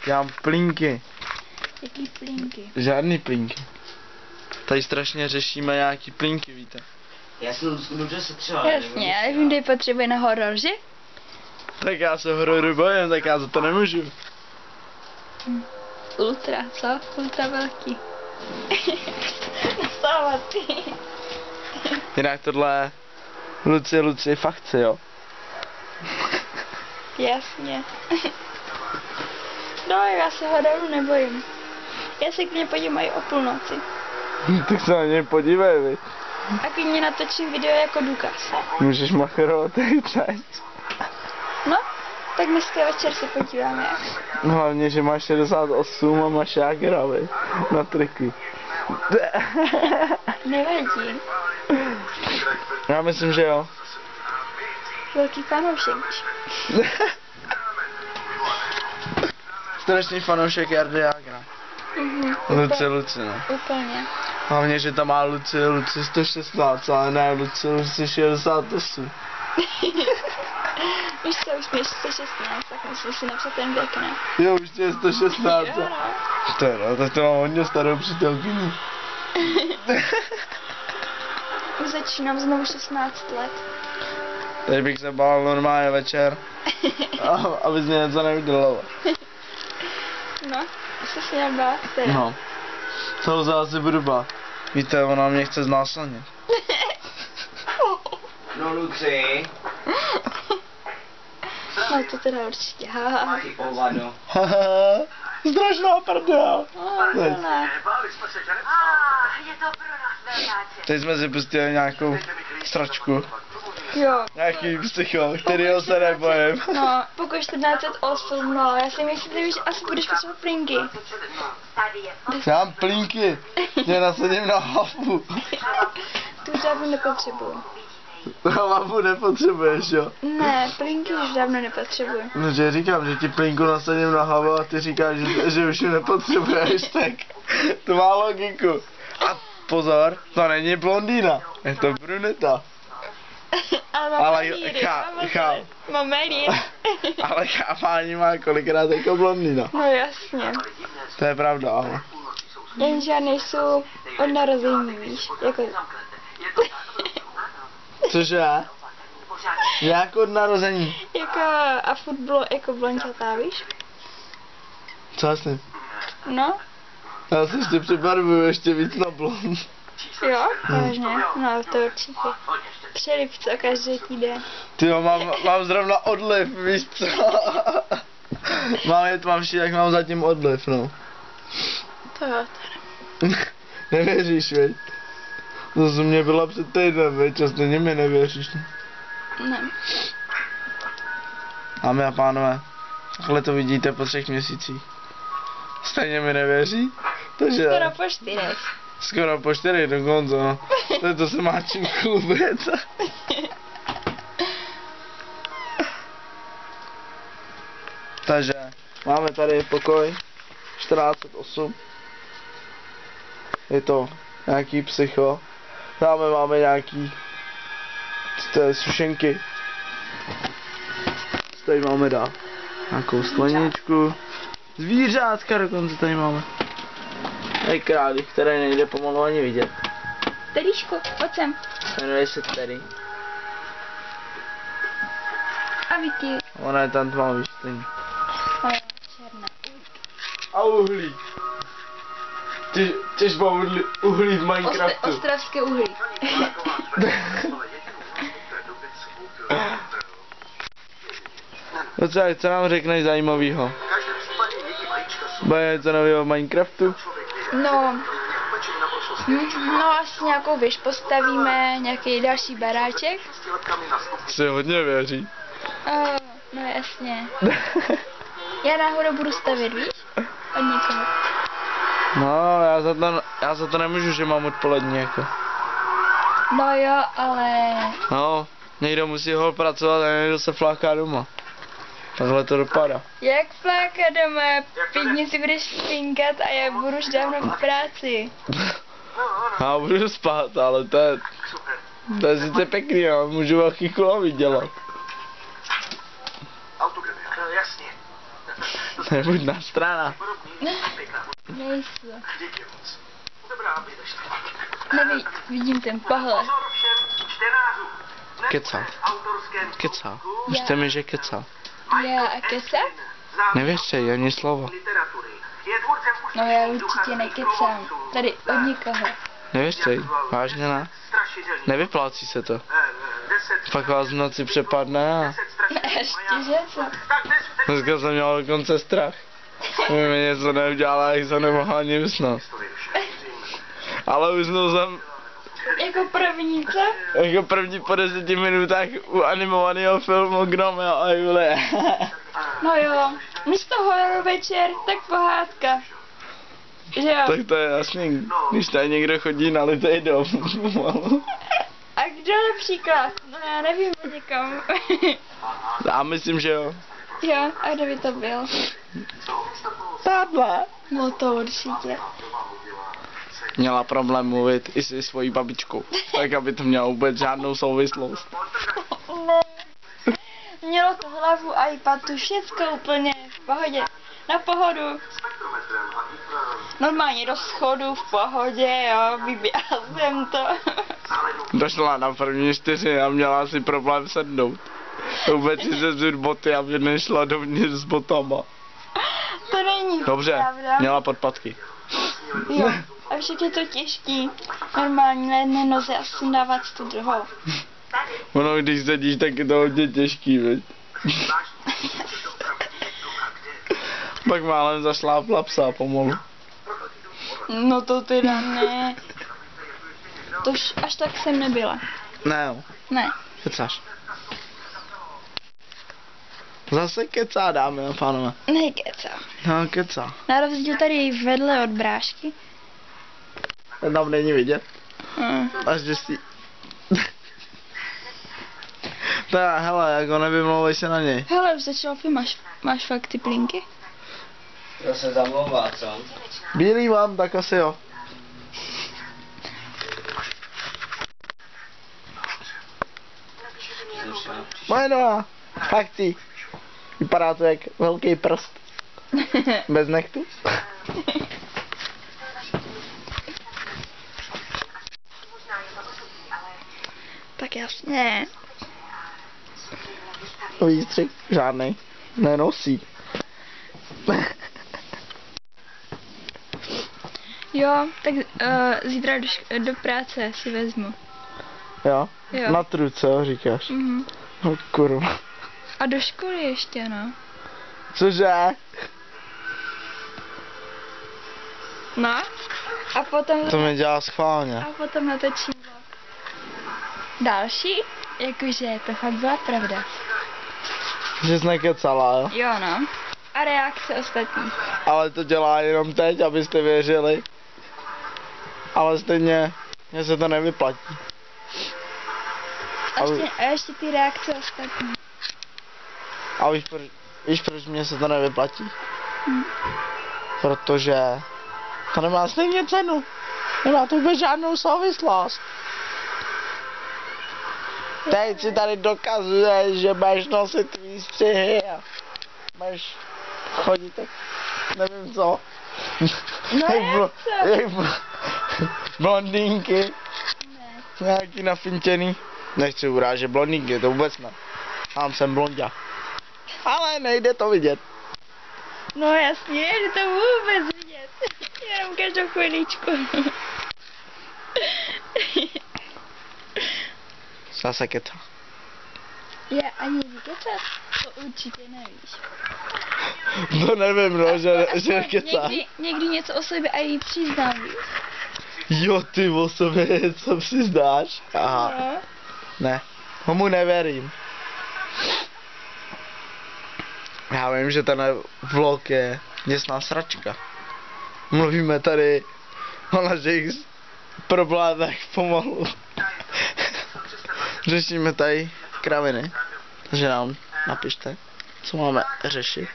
Já mám plínky. Jaký plínky? Žádný plínky. Tady strašně řešíme nějaký plínky, víte. Já jsem dobře se třeba. Jasně, ale vím, kde potřebuje na horor, že? Tak já se hororu bojím, tak já za to nemůžu. Ultra, co? Ultra velký. Nasávatý. Jinak tohle Lucie, fakt chce, jo. Jasně. No, já se hororu nebojím. Já se k něj podívám i o půlnoci. Tak se na něj podívej, vy. A klidně natočím video jako důkaz. Můžeš machrovat teď. No, tak dneska večer se podíváme jak. No, hlavně, že máš 68 a máš jágra, vy. Na triky. Nevadí. Já myslím, že jo. Velký fanoušek. Strašný fanoušek Jardy Jágra. Lucie, no. Úplně. Hlavně, že tam má Lucie 116, ale ne Lucie 68. Víš co, už mě 116, tak musím si napsat ten věk, ne? Jo, už je 116. Jo, no. To je, no, tak to mám hodně starou přítelkyni. Už začínám znovu 16 let. Teď bych se bál normálně večer, abys mě něco neudělala. No, jsi se měl bát, teda. No, to se asi budu bát. Víte, ona mě chce znásilnit. No, Luci. No to teda určitě, haha. Ty ovado. Strašná prdel. Ne. Je to pro nás velkáče. Teď jsme si pustili nějakou sračku. Jo. Nějaký psycho, kterýho se nebojím. No, pokud 1408, no, já si myslím, že asi budeš potřebovat plínky. Tady je Já mám plínky, mě nasadím na hlavu. Tu už dávno nepotřebuju. Na hlavu nepotřebuješ, jo? Ne, plínky už dávno nepotřebuju. No, že říkám, že ti plínku nasadím na hlavu a ty říkáš, že už ji nepotřebuješ, tak to má logiku. A pozor, to není blondýna, je to bruneta. Ale Mám melír. Ale chápání má kolikrát jako blondýna. No jasně. To je pravda, ale. Jenže nejsou od narození, víš, jako... Cože? Jak od narození? Jako a furt bylo jako blončatá, víš? Co vlastně? No, Já se ještě přebarvuju ještě víc na blond. jo, vážně, no to určitě. Přeliv co každý týden. Tyjo, mám zrovna odliv, víš co? Mám je tmavší, jak mám zatím odliv, no. To jo, Nevěříš, veď? To z mě byla před týdnem, veď? A stejně mi nevěříš. ne. Dámy a pánové, takhle to vidíte po 3 měsících. Stejně mi nevěří? Takže... Skoro po 4. Skoro po 4 dokonce, no. To se má čím chlubit. Takže máme tady pokoj 48. Je to nějaký psycho. Máme nějaký sušenky. Tady máme dát nějakou skleničku. Zvířátka dokonce tady máme. Tady králík, který nejde pomalu ani vidět. Teríčku, pojď sem. Jmenuje se Terry. A Vicky. Ona je tam tmavý stejně. Ona je černá. A uhlí. Těžba uhlí v Minecraftu. Ostravské uhlí. No co nám řekneš zajímavýho? Bude něco nového v Minecraftu? No, asi nějakou věž postavíme, nějaký další baráček. Si hodně věří. No jasně. Já náhodou budu stavět, víš? Od někoho. No, já za to nemůžu, že mám odpolední jako. No jo, ale... No, někdo musí hol pracovat a někdo se fláká doma. Takhle to dopadá. Jak fláka doma? 5 dní si budeš spinkat a já budu už dávno v práci. Já budu spát, ale to je sice pěkný, já můžu velký kulový dělat. Jasně. Nebuď na strana. Nejsou. Vidím ten pohled. Kecal. Kecal. Věřte mi, že kecal. Já a kecat? Nevěřte, ani slovo. No já určitě nekecám. Tady od nikoho. Nevěřte jí. Vážně ne. Nevyplácí se to. Pak vás v noci přepadne a... Ještě, že co? Dneska jsem měl dokonce strach. Mi něco neudělala, jak se nemohla ani vysnout. Ale usnul jsem Jako první, co? jako první po 10 minutách u animovaného filmu Gromeo a Julie. No jo, místo horor večer, tak pohádka. Že jo? Tak to je jasný, když tady někdo chodí na litej dom. A kdo například? No já nevím o někom. Já myslím, že jo. Jo, a kdo by to byl? Tádle. No to určitě. Měla problém mluvit i se svojí babičkou, tak aby to mělo vůbec žádnou souvislost. Mělo to hlavu a i patu, všecko úplně v pohodě. Na pohodu. Normálně do schodu v pohodě, jo, vyběhla jsem to. Došla na první 4 a měla si problém sednout. Vůbec si zezut boty, aby nešla dovnitř s botama. To není Dobře, pravda. měla podpatky. Jo, a však je to těžký. Normálně na jedné noze a sundávat tu druhou. Ono, když sedíš, tak je to hodně těžký, veď. Pak málem zašlápla psa pomalu. No to teda ne. Tož až tak jsem nebyla. Ne, jo, Ne. kecáš. Zase kecá, dámy a pánové. Nekecám. No, kecá. Na rozdíl tady vedle od brášky. Tam není vidět. Až děstí. Tak, hele, jako nevymlouvej se na něj. Hele, už začal film, máš fakt ty plinky? To se zamlouvá, co? Bílý mám, tak asi jo. Moje noha. Akcí. Vypadá to jak velký prst. Bez nechtu. Tak jasně. Výstřih žádnej. Nenosí. Jo, tak zítra do práce si vezmu. Jo? Jo. Na truce, jo, říkáš. Mhm. No kurva. A do školy ještě, no. Cože? No. A potom... To mi dělá schválně. A potom natočím vlog. Další? Jakože to fakt byla pravda. Že jsi nekecala, jo? Jo, no. A reakce ostatních. Ale to dělá jenom teď, abyste věřili. Ale stejně, mně se to nevyplatí. A ještě ty reakce ostatních. A víš proč mně se to nevyplatí? Protože to nemá stejně cenu. Nemá to vůbec žádnou souvislost. Teď si tady dokazuješ, že máš nosit výstřihy a máš chodit tak, nevím co. No jak blondýnky. Ne. Nějaký nafintěný. Nechci urážet blondýnky, to vůbec ne. Sám jsem blonďa. Ale nejde to vidět. No jasně, že to vůbec vidět. Jenom každou chviličku. Zase keca. Já ani vykecat? To určitě nevíš. To nevím, no, že keca. Někdy něco o sobě a jí přiznám, víš? Jo, ty o sobě něco přiznáš? Aha. No. Ne, tomu nevěřím. Já vím, že ten vlog je děsná sračka. Mluvíme tady o našich problémech pomalu. Řešíme tady kraviny. Takže nám napište, co máme řešit.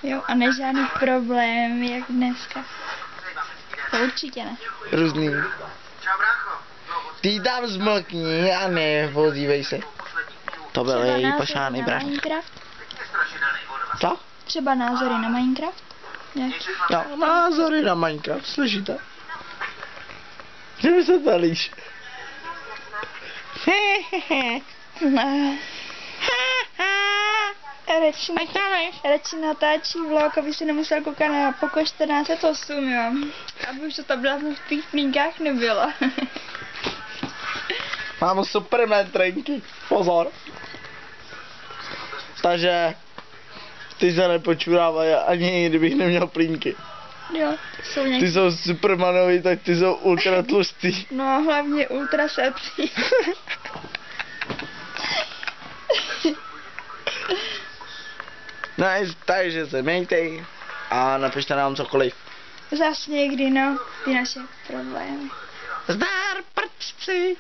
Jo, a ne žádný problém, jak dneska. To určitě ne. Různý. Ty tam zmlkni a nepozívej se. To byl její pošáný brášek. Minecraft? Co? třeba názory na Minecraft? Nějaký? No, názory na Minecraft, slyšíte? Že mi se to líš. No. Radši natáčí vlog, aby si nemusel koukat na pokoj 1408, jo. Aby už to tam dávno v těch plínkách nebylo. Mám Superman trenky, pozor. Takže ty se nepočurávají ani kdybych neměl plínky. Jo, jsou nějaký. Ty jsou Supermanovi, tak ty jsou ultra tlustý. No, hlavně ultra sexy. Nice, takže se mějte a napište nám cokoliv. Zas někdy, no, ty naše problémy. Zdar, prčci.